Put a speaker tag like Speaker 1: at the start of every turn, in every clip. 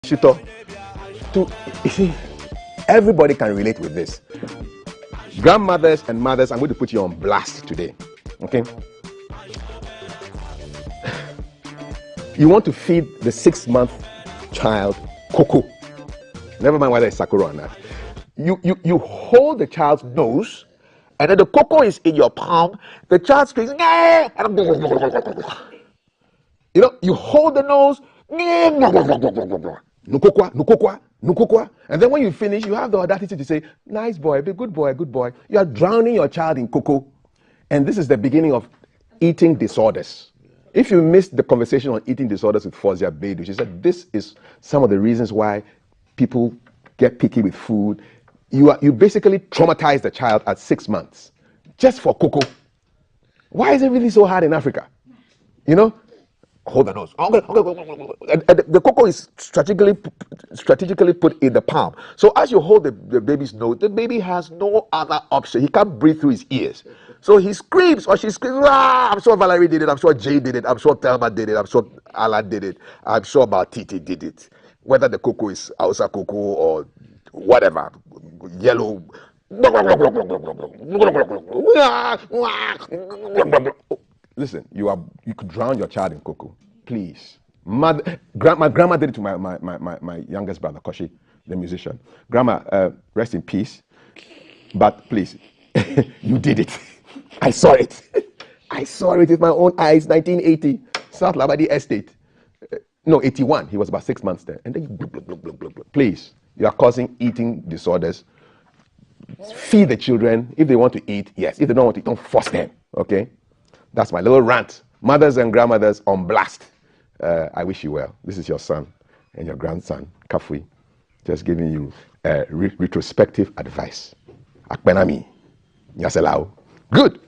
Speaker 1: Shito, you see, everybody can relate with this. Grandmothers and mothers, I'm going to put you on blast today. Okay? You want to feed the 6-month child cocoa. Never mind whether it's Sakura or not. You hold the child's nose, and then the cocoa is in your palm. The child screams, you hold the nose, nukokwa. And then when you finish, you have the audacity to say, nice boy, be good boy, good boy. You are drowning your child in cocoa. And this is the beginning of eating disorders. If you missed the conversation on eating disorders with Fozia Beidou, she said this is some of the reasons why people get picky with food. You basically traumatize the child at 6 months just for cocoa. Why is it really so hard in Africa? Hold the nose. The cocoa is strategically put in the palm. So as you hold the baby's nose, the baby has no other option. He can't breathe through his ears. So he screams or she screams, ah! I'm sure Valerie did it. I'm sure Jay did it. I'm sure Thelma did it. I'm sure Alan did it. I'm sure Baltiti did it. Whether the cocoa is Hausa cocoa or whatever, yellow. Listen, you could drown your child in cocoa. Please. My grandma did it to my youngest brother, Koshi, the musician. Grandma, rest in peace. But please, you did it. I saw it. I saw it with my own eyes, 1980, South Labadi Estate. No, 81. He was about 6 months there. And then please, you are causing eating disorders. Feed the children. If they want to eat, yes. If they don't want to eat, don't force them. Okay? That's my little rant. Mothers and grandmothers on blast. I wish you well. This is your son and your grandson, Kafui, just giving you retrospective advice. Akpenami, Nyaselao. Good.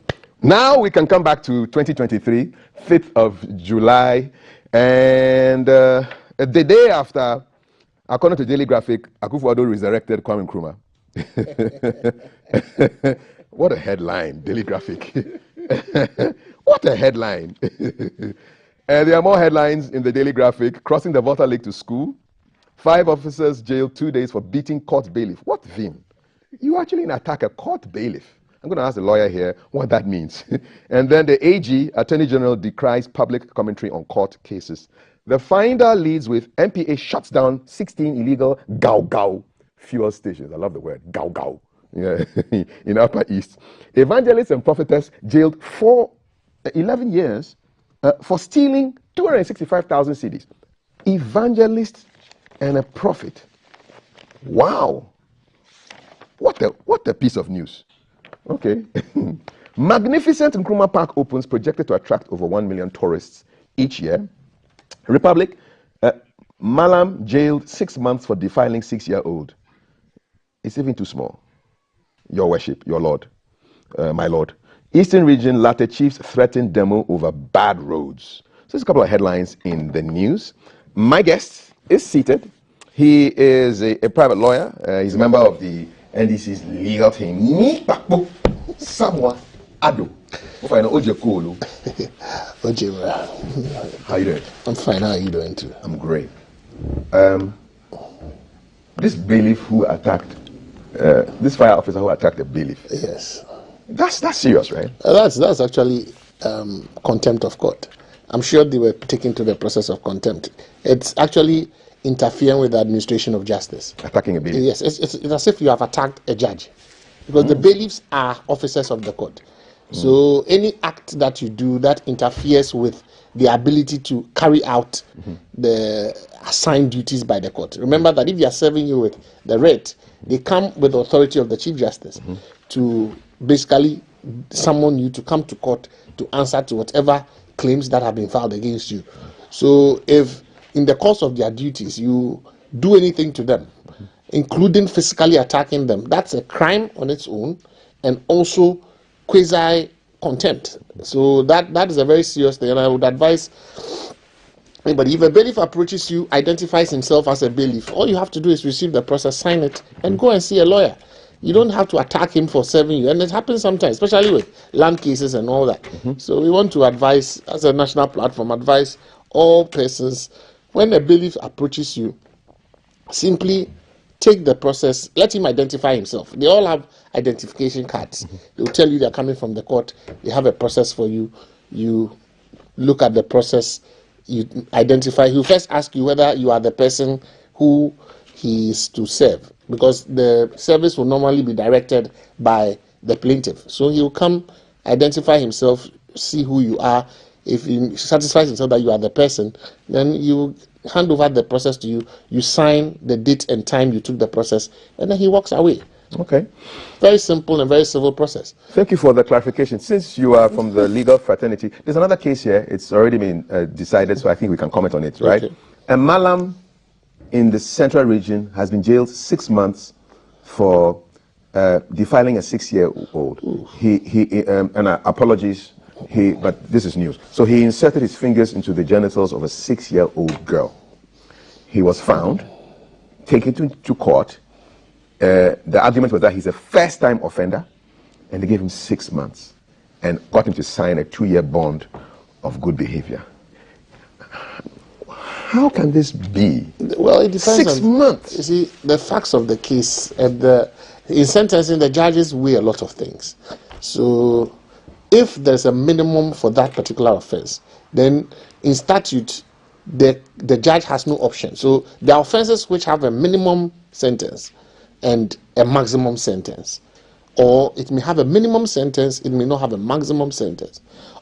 Speaker 1: Now we can come back to 2023, 5th of July. And the day after, according to Daily Graphic, Akufo-Addo resurrected Kwame Nkrumah. What a headline, Daily Graphic. What a headline. And there are more headlines in the Daily Graphic. Crossing the Volta Lake to school. 5 officers jailed 2 days for beating court bailiff. What vim? You actually attack a court bailiff. I'm going to ask the lawyer here what that means. And then the AG, Attorney General, decries public commentary on court cases. The Finder leads with MPA shuts down 16 illegal Gao fuel stations. I love the word, Gao. Yeah, in Upper East. Evangelists and prophetess jailed for 11 years for stealing 265,000 cedis. Evangelist and a prophet. Wow. What a piece of news. Okay. Magnificent Nkrumah Park opens, projected to attract over 1 million tourists each year. Republic, Malam jailed 6 months for defiling 6-year-old. It's even too small. Your worship, your Lord, my Lord. Eastern region, Latte chiefs threaten demo over bad roads. So there's a couple of headlines in the news. My guest is seated. He is a private lawyer. He's a member of the NDC's legal team. Samoa Ado. How you doing?
Speaker 2: I'm fine. How are you doing too?
Speaker 1: I'm great. This bailiff who attacked, this fire officer who attacked the bailiff.
Speaker 2: Yes.
Speaker 1: That's serious, right?
Speaker 2: That's actually contempt of court. I'm sure they were taken to the process of contempt. It's actually interfering with the administration of justice.
Speaker 1: Attacking a bailiff.
Speaker 2: Yes, it's as if you have attacked a judge, because the bailiffs are officers of the court. So any act that you do that interferes with the ability to carry out the assigned duties by the court. Remember that if you are serving you with the writ, they come with the authority of the Chief Justice to basically summon you to come to court to answer to whatever claims that have been filed against you. So if in the course of their duties you do anything to them, including physically attacking them, that's a crime on its own, and also quasi contempt. So that is a very serious thing, and I would advise anybody, if a bailiff approaches you, identifies himself as a bailiff, all you have to do is receive the process, sign it, and go and see a lawyer. You don't have to attack him for serving you, and it happens sometimes, especially with land cases and all that. So we want to advise, as a national platform, advise all persons, when a bailiff approaches you, simply take the process, let him identify himself. They all have identification cards. They will tell you they're coming from the court. They have a process for you. You look at the process, you identify. He'll first ask you whether you are the person who he is to serve, because the service will normally be directed by the plaintiff. So he'll come, identify himself, see who you are. If he satisfies himself that you are the person, then you hand over the process to you. You sign the date and time you took the process, and then he walks away.
Speaker 1: Okay.
Speaker 2: Very simple and very civil process.
Speaker 1: Thank you for the clarification. Since you are from the legal fraternity, there's another case here. It's already been decided, so I think we can comment on it, right?
Speaker 2: Okay.
Speaker 1: A Malam in the central region has been jailed 6 months for defiling a 6-year-old. Apologies, but this is news. So he inserted his fingers into the genitals of a 6-year-old girl. He was found, taken to court. The argument was that he's a first-time offender, and they gave him 6 months and got him to sign a 2-year bond of good behavior. How can this be?
Speaker 2: Well, it depends.
Speaker 1: 6 months.
Speaker 2: You see, the facts of the case and in sentencing, the judges weigh a lot of things. So, if there's a minimum for that particular offense, then in statute, the judge has no option. So, there are offenses which have a minimum sentence and a maximum sentence, or it may have a minimum sentence, it may not have a maximum sentence,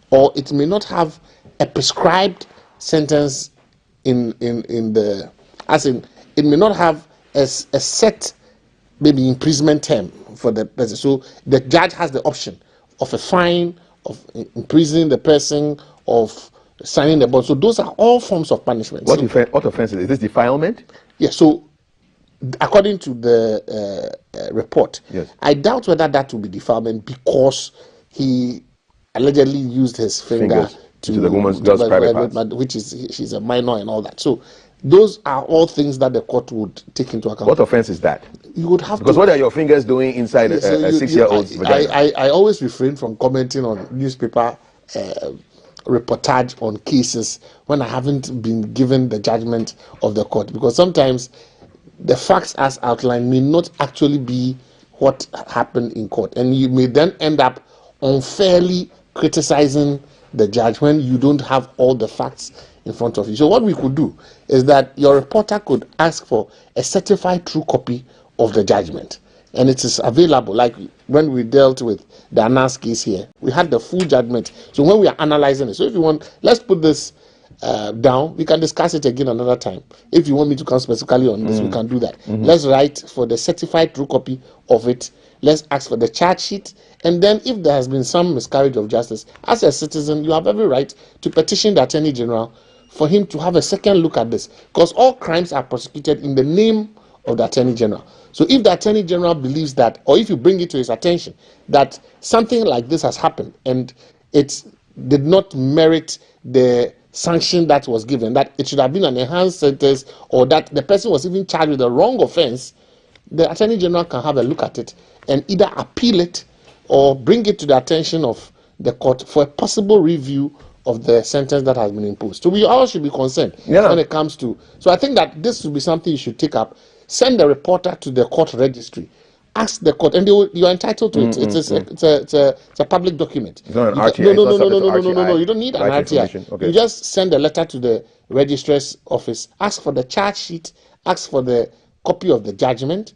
Speaker 2: or it may not have a prescribed sentence in the, as in, it may not have a set maybe imprisonment term for the person. So the judge has the option of a fine, of imprisoning the person, of signing the bond. So those are all forms of punishment.
Speaker 1: What offense is this? Defilement?
Speaker 2: Yes. So according to the report,
Speaker 1: yes,
Speaker 2: I doubt whether that will be defilement, because he allegedly used his finger
Speaker 1: to the woman's girl's private parts,
Speaker 2: which is, she's a minor and all that. So those are all things that the court would take into account.
Speaker 1: What offense is that?
Speaker 2: You would have
Speaker 1: because what are your fingers doing inside a 6-year-old's vagina?
Speaker 2: I always refrain from commenting on newspaper reportage on cases when I haven't been given the judgment of the court, because sometimes the facts as outlined may not actually be what happened in court, and you may then end up unfairly criticizing the judge when you don't have all the facts in front of you. So what we could do is that your reporter could ask for a certified true copy of the judgment, and it is available. Like when we dealt with the Anas case here, we had the full judgment. So when we are analyzing it, so if you want, let's put this down. We can discuss it again another time. If you want me to come specifically on this, we can do that. Let's write for the certified true copy of it. Let's ask for the charge sheet, and then if there has been some miscarriage of justice, as a citizen, you have every right to petition the Attorney General for him to have a second look at this, because all crimes are prosecuted in the name of the Attorney General. So if the Attorney General believes that, or if you bring it to his attention that something like this has happened and it did not merit the sanction that was given, that it should have been an enhanced sentence, or that the person was even charged with the wrong offense, the Attorney General can have a look at it and either appeal it or bring it to the attention of the court for a possible review of the sentence that has been imposed. So we all should be concerned when it comes to. So I think that this would be something you should take up. Send the reporter to the court registry. Ask the court, and you are entitled to it. It's a public document.
Speaker 1: It's not an RTI.
Speaker 2: No. You don't need an RTI. Okay. You just send a letter to the registrar's office. Ask for the charge sheet. Ask for the copy of the judgment.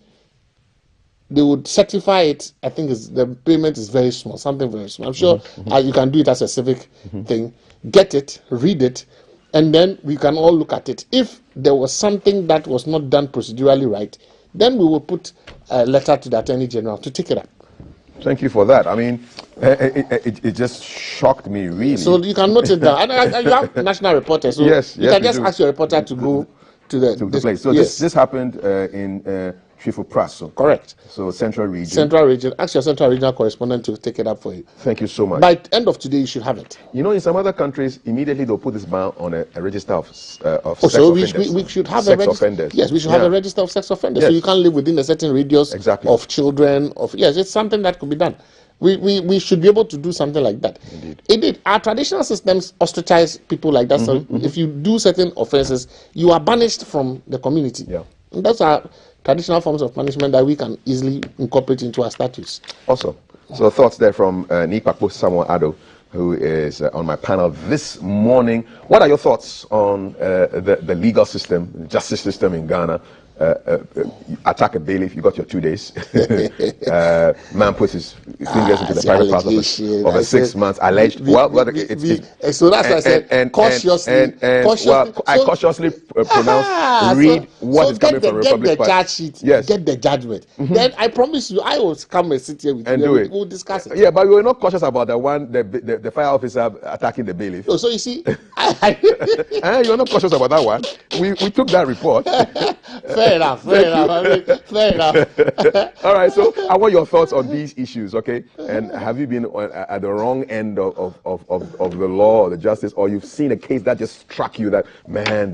Speaker 2: They would certify it. I think the payment is very small, something very small. I'm sure you can do it as a civic thing. Get it, read it, and then we can all look at it. If there was something that was not done procedurally right, then we will put a letter to the Attorney General to take it up.
Speaker 1: Thank you for that. I mean, it just shocked me, really.
Speaker 2: So you can note it down. And you have national reporters, so you can just ask your reporter to go to the
Speaker 1: place. So this happened in Shifo Praso.
Speaker 2: Correct.
Speaker 1: So Central Region.
Speaker 2: Central Region. Ask your Central Regional correspondent to take it up for you.
Speaker 1: Thank you so much.
Speaker 2: By the end of today, you should have it.
Speaker 1: You know, in some other countries, immediately they'll put this ban on a register of sex offenders.
Speaker 2: So we should have a register. Yes, we should have a register of sex offenders. Yes. So you can't live within a certain radius of children. Yes, it's something that could be done. We should be able to do something like that. Indeed. Our traditional systems ostracize people like that. So if you do certain offenses, you are banished from the community.
Speaker 1: Yeah.
Speaker 2: And those are traditional forms of punishment that we can easily incorporate into our statutes.
Speaker 1: Awesome. So thoughts there from Nikpapo Samuel Ado, who is on my panel this morning. What are your thoughts on the legal system, the justice system in Ghana? Attack a bailiff, you got your 2 days. Man puts his fingers into the private part of a 6 months alleged.
Speaker 2: So that's why I said cautiously.
Speaker 1: I cautiously pronounce, read what is coming from Republic
Speaker 2: Get the
Speaker 1: Party.
Speaker 2: charge sheet,
Speaker 1: Yes.
Speaker 2: get the judgment. Then I promise you, I will come and sit here with
Speaker 1: And
Speaker 2: you
Speaker 1: do
Speaker 2: and
Speaker 1: it.
Speaker 2: we'll discuss it.
Speaker 1: Yeah, but we were not cautious about the fire officer attacking the bailiff.
Speaker 2: So you see,
Speaker 1: You're not cautious about that one. We took that report.
Speaker 2: fair enough. I mean, fair enough.
Speaker 1: All right, so I want your thoughts on these issues, okay? And have you been at the wrong end of the law or the justice, or you've seen a case that just struck you that, man,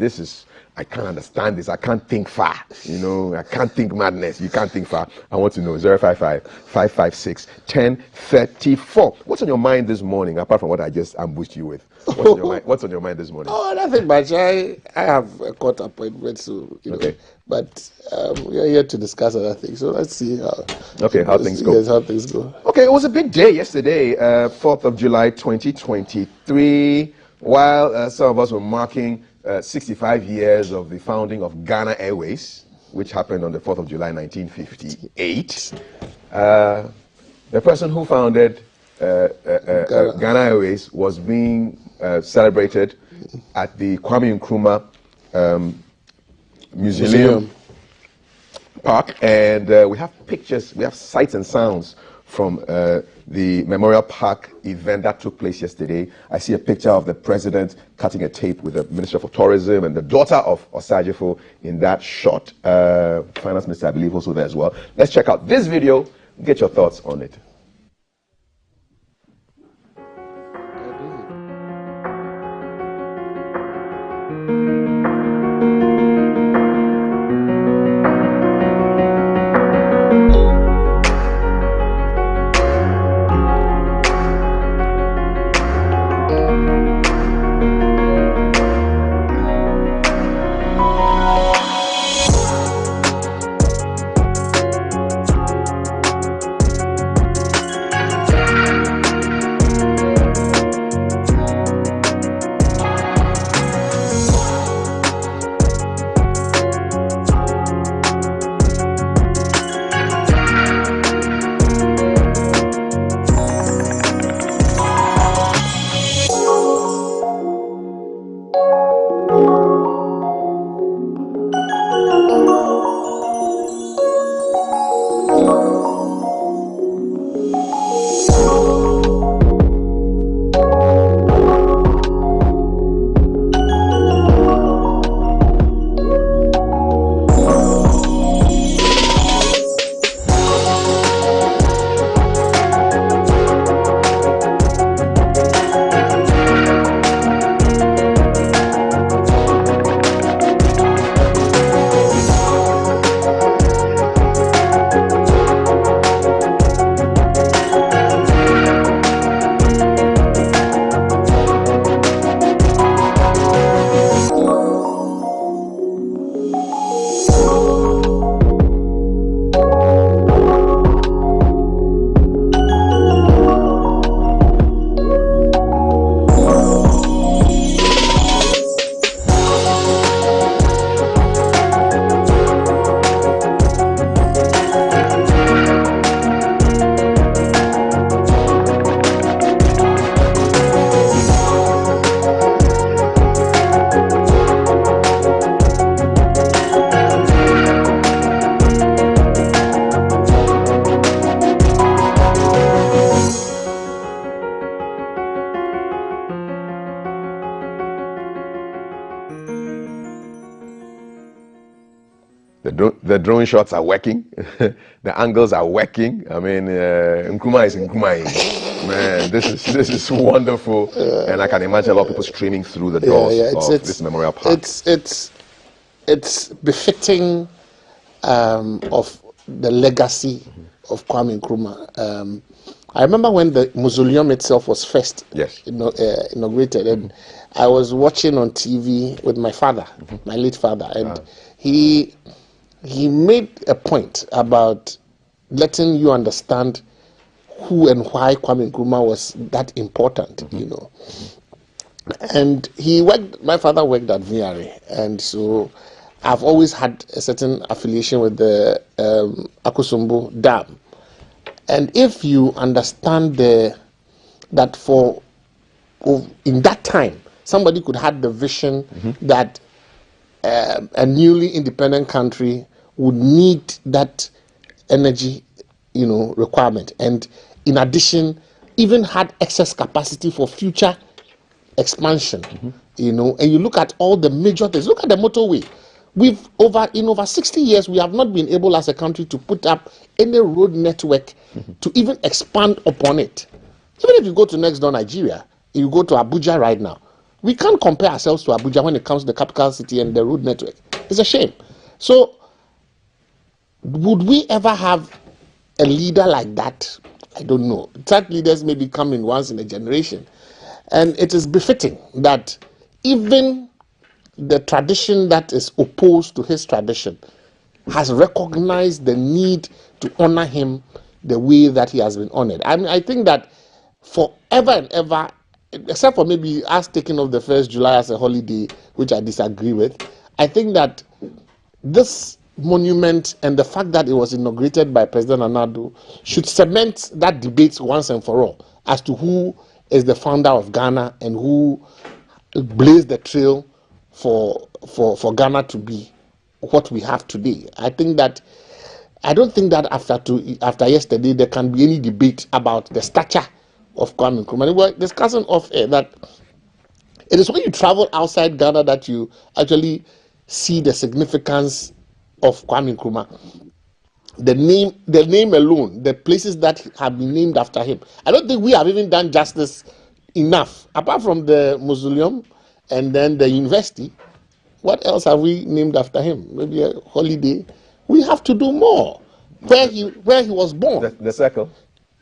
Speaker 1: I can't understand this. I can't think far. I can't think madness. You can't think far. I want to know. 055-556-1034. What's on your mind this morning, apart from what I just ambushed you with? What's on your mind this morning?
Speaker 2: Oh, nothing much. I have a court appointment, so
Speaker 1: Okay.
Speaker 2: But we're here to discuss other things. So let's see how
Speaker 1: things go.
Speaker 2: Yes, how things go.
Speaker 1: Okay, it was a big day yesterday, 4th of July 2023, while some of us were marking 65 years of the founding of Ghana Airways, which happened on the 4th of July 1958. The person who founded Ghana Airways was being celebrated at the Kwame Nkrumah Museum Park, and we have pictures, we have sights and sounds from the Memorial Park event that took place yesterday. I see a picture of the president cutting a tape with the Minister for Tourism and the daughter of Osajifo in that shot. Finance Minister, I believe, also there as well. Let's check out this video, get your thoughts on it. The drone shots are working. The angles are working. I mean, Nkrumah is Nkrumah. Man, this is wonderful, and I can imagine a lot of people streaming through the doors of this Memorial Park.
Speaker 2: It's befitting of the legacy of Kwame Nkrumah. I remember when the mausoleum itself was first inaugurated, and I was watching on TV with my father, my late father, and he he made a point about letting you understand who and why Kwame Nkrumah was that important, And my father worked at VRA, and so I've always had a certain affiliation with the Akosombo Dam. And if you understand that in that time, somebody could have the vision that a newly independent country would need that energy, requirement, and in addition, even had excess capacity for future expansion, and you look at all the major things. Look at the motorway. In over 60 years, we have not been able as a country to put up any road network to even expand upon it. Even if you go to next door Nigeria, if you go to Abuja right now, we can't compare ourselves to Abuja when it comes to the capital city and the road network. It's a shame. So, would we ever have a leader like that? I don't know. Such leaders may be coming once in a generation. And it is befitting that even the tradition that is opposed to his tradition has recognized the need to honor him the way that he has been honored. I mean, I think that forever and ever, except for maybe us taking off the 1st July as a holiday, which I disagree with, I think that this monument and the fact that it was inaugurated by President Nana should cement that debate once and for all as to who is the founder of Ghana and who blazed the trail for Ghana to be what we have today. I don't think that after yesterday there can be any debate about the stature of Kwame Nkrumah. We were discussing off air that it is when you travel outside Ghana that you actually see the significance of Kwame Nkrumah. The name alone, the places that have been named after him. I don't think we have even done justice enough. Apart from the mausoleum and then the university, what else have we named after him? Maybe a holiday. We have to do more. Where he was born.
Speaker 1: The circle.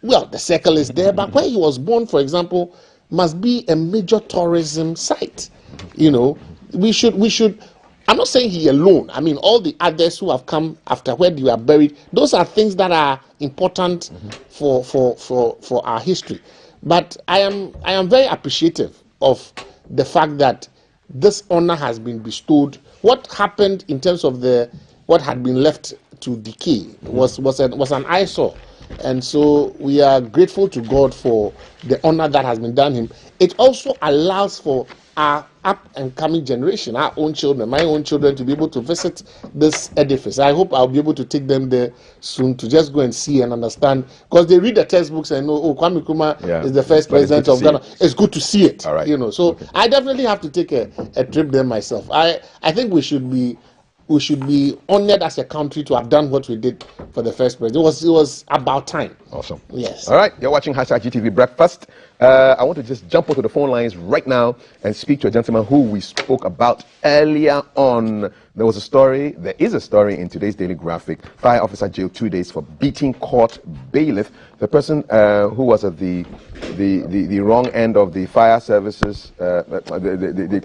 Speaker 2: Well, the circle is there, but where he was born, for example, must be a major tourism site. We should. I'm not saying he alone. I mean, all the others who have come after where you are buried. Those are things that are important for our history. But I am very appreciative of the fact that this honor has been bestowed. What happened in terms of what had been left to decay was an eyesore. And so we are grateful to God for the honor that has been done him. It also allows for our up and coming generation, our own children, my own children, to be able to visit this edifice. I hope I'll be able to take them there soon to just go and see and understand, because they read the textbooks and know, Kwame Nkrumah is the first president of Ghana. It's good to see it.
Speaker 1: All right.
Speaker 2: So okay. I definitely have to take a trip there myself. I think we should be honored as a country to have done what we did for the first president. It was about time.
Speaker 1: Awesome.
Speaker 2: Yes.
Speaker 1: All right, you're watching #GTV Breakfast. I want to just jump onto the phone lines right now and speak to a gentleman who we spoke about earlier on. There is a story in today's Daily Graphic. Fire officer jailed 2 days for beating court bailiff. The person who was at the wrong end of the fire services, the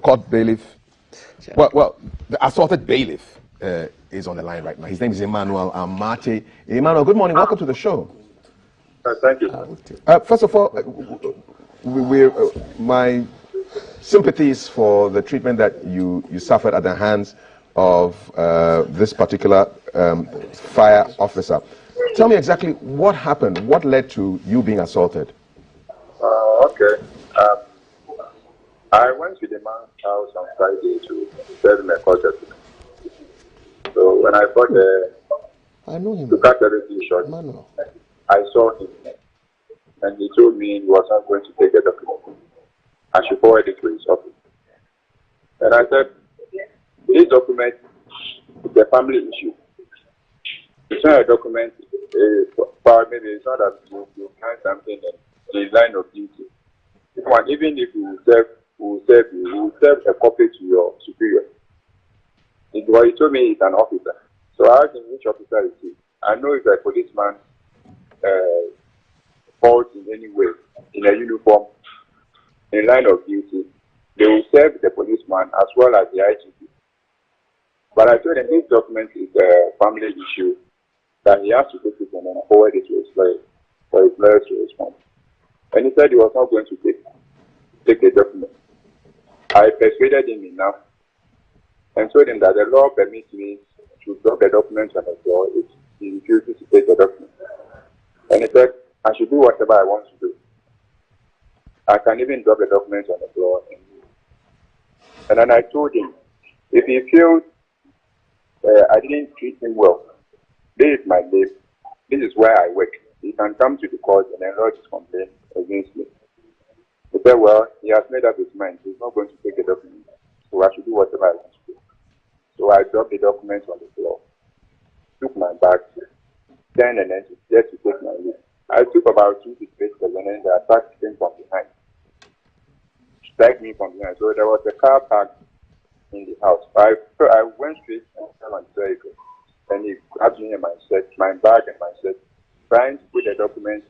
Speaker 1: court bailiff. Well, the assaulted bailiff is on the line right now. His name is Emmanuel Amate. Emmanuel, good morning. Welcome to the show.
Speaker 3: Thank you.
Speaker 1: First of all, my sympathies for the treatment that you suffered at the hands of this particular fire officer. Tell me exactly what happened. What led to you being assaulted?
Speaker 3: Okay. I went to the man's house on Friday to serve my court document. So when I got there,
Speaker 2: I know him.
Speaker 3: To cut everything short, I saw him, and he told me he was not going to take the document. I should forward it to his office. And I said, this document is a family issue. It's not a document, maybe it's not that you find something in the line of duty. Even if you will serve a copy to your superior. He told me he's an officer. So I asked him which officer is he. I know if a policeman falls in any way in a uniform, in line of duty, they will serve the policeman as well as the IGP. But I told him this document is a family issue, that he has to take it and then forward it to his lawyer for his lawyer to respond. And he said he was not going to take the document. I persuaded him enough and told him that the law permits me to drop the document on the floor if he refuses to take the document. And he said, I should do whatever I want to do. I can even drop the document on the floor. And then I told him, if he feels I didn't treat him well, this is my life, this is where I work. He can come to the court and then lodge his complaint against me. He said, well, he has made up his mind. He's not going to take the document. So I should do whatever I want to do. So I dropped the document on the floor, took my bag, turned and then just to take my leave. I took about 2 to 3 seconds and then the attack came from behind. Struck me from behind. So there was a car parked in the house. So I went straight and fell on the vehicle. And he grabbed me in my shirt, my bag and my shirt, trying to put the document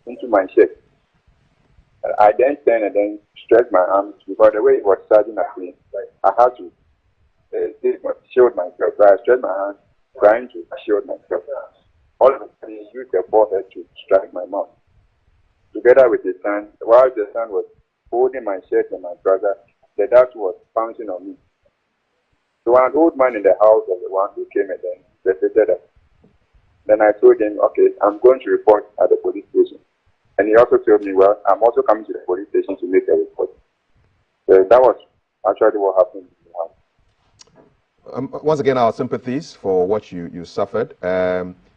Speaker 3: into my shirt. I then turned and then stretched my arms because the way it was charging at me, I had to shield myself. So I stretched my arms, trying to shield myself. All of a sudden, he used the forehead to strike my mouth. Together with his son, while the son was holding my shirt and my brother, the dad was pouncing on me. So an old man in the house was the one who came and then visited us. Then I told him, okay, I'm going to report at the police station. And he also told me, well, I'm also coming to the police station to make a report. So that was actually what happened in the house.
Speaker 1: Once again, our sympathies for what you suffered.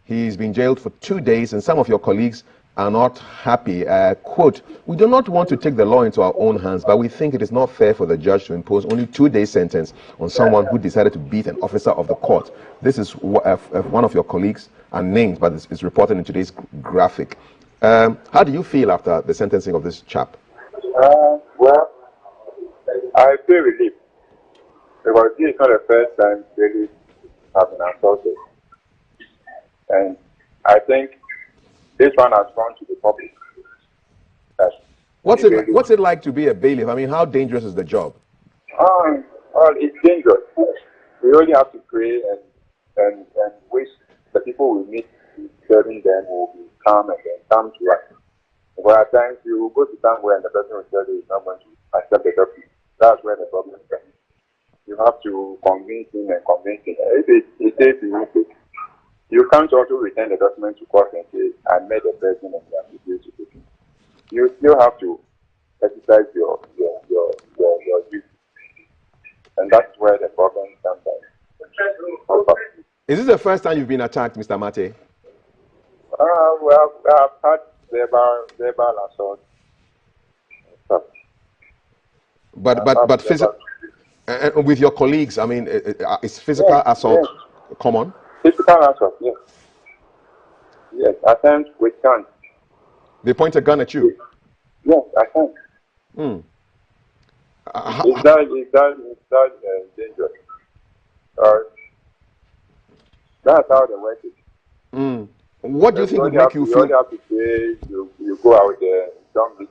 Speaker 1: He's been jailed for 2 days, and some of your colleagues are not happy. Quote, we do not want to take the law into our own hands, but we think it is not fair for the judge to impose only 2 days sentence on someone who decided to beat an officer of the court. This is one of your colleagues, unnamed, but it's reported in today's graphic. How do you feel after the sentencing of this chap?
Speaker 3: Well, I feel relieved because this is not the first time really have been assaulted. And I think this one has gone to the public.
Speaker 1: What's it like to be a bailiff? I mean, how dangerous is the job?
Speaker 3: Well, it's dangerous. We only have to pray and wish the people we meet serving them will be calm and then come to us. But at times you will go to somewhere and the person will tell you he's not going to accept the document. That's where the problem comes. You have to convince him and convince him. If he says he won't take, you can't also return the document to court and say, I met the person and they have refused to take it. You still have to exercise your duty. And that's where the problem comes in.
Speaker 1: Is this the first time you've been attacked, Mr. Mate?
Speaker 3: Well, I've had verbal assault.
Speaker 1: But physical, and with your colleagues, I mean, is physical assault common?
Speaker 3: Physical assault, yes. Yes, I can't with guns.
Speaker 1: They point a gun at you?
Speaker 3: Yes, I can. Is that dangerous? That's how the work is.
Speaker 1: What do you think would make you feel?
Speaker 3: You only have to say you go out there, don't be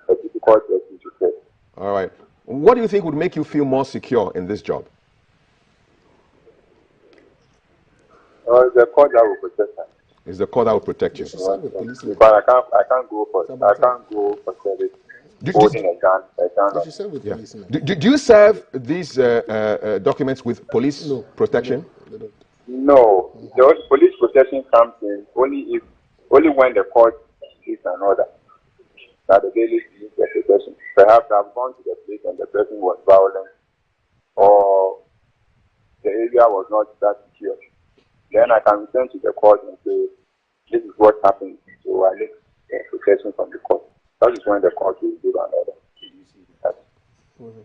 Speaker 3: a difficult person to face.
Speaker 1: All right. What do you think would make you feel more secure in this job?
Speaker 3: The court that will protect us.
Speaker 1: It's the court that will protect you.
Speaker 3: But I can't go for service. Holding a gun.
Speaker 1: Do you serve these documents with police protection?
Speaker 3: No, the police protection comes in only when the court gives an order that the bailiff needs the protection. Perhaps I've gone to the place and the person was violent or the area was not that secure. Then I can return to the court and say, this is what happened. So I need protection from the court. That is when the court will give an order.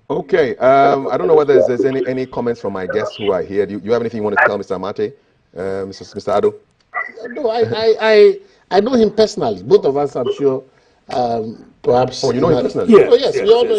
Speaker 1: Okay. I don't know whether there's any comments from my guests who are here. Do you have anything you want to tell Mr. Mate, Mr. Ado?
Speaker 2: No, I know him personally. Both of us, I'm sure. Perhaps.
Speaker 1: Oh, you know him personally?
Speaker 2: Yes, we all know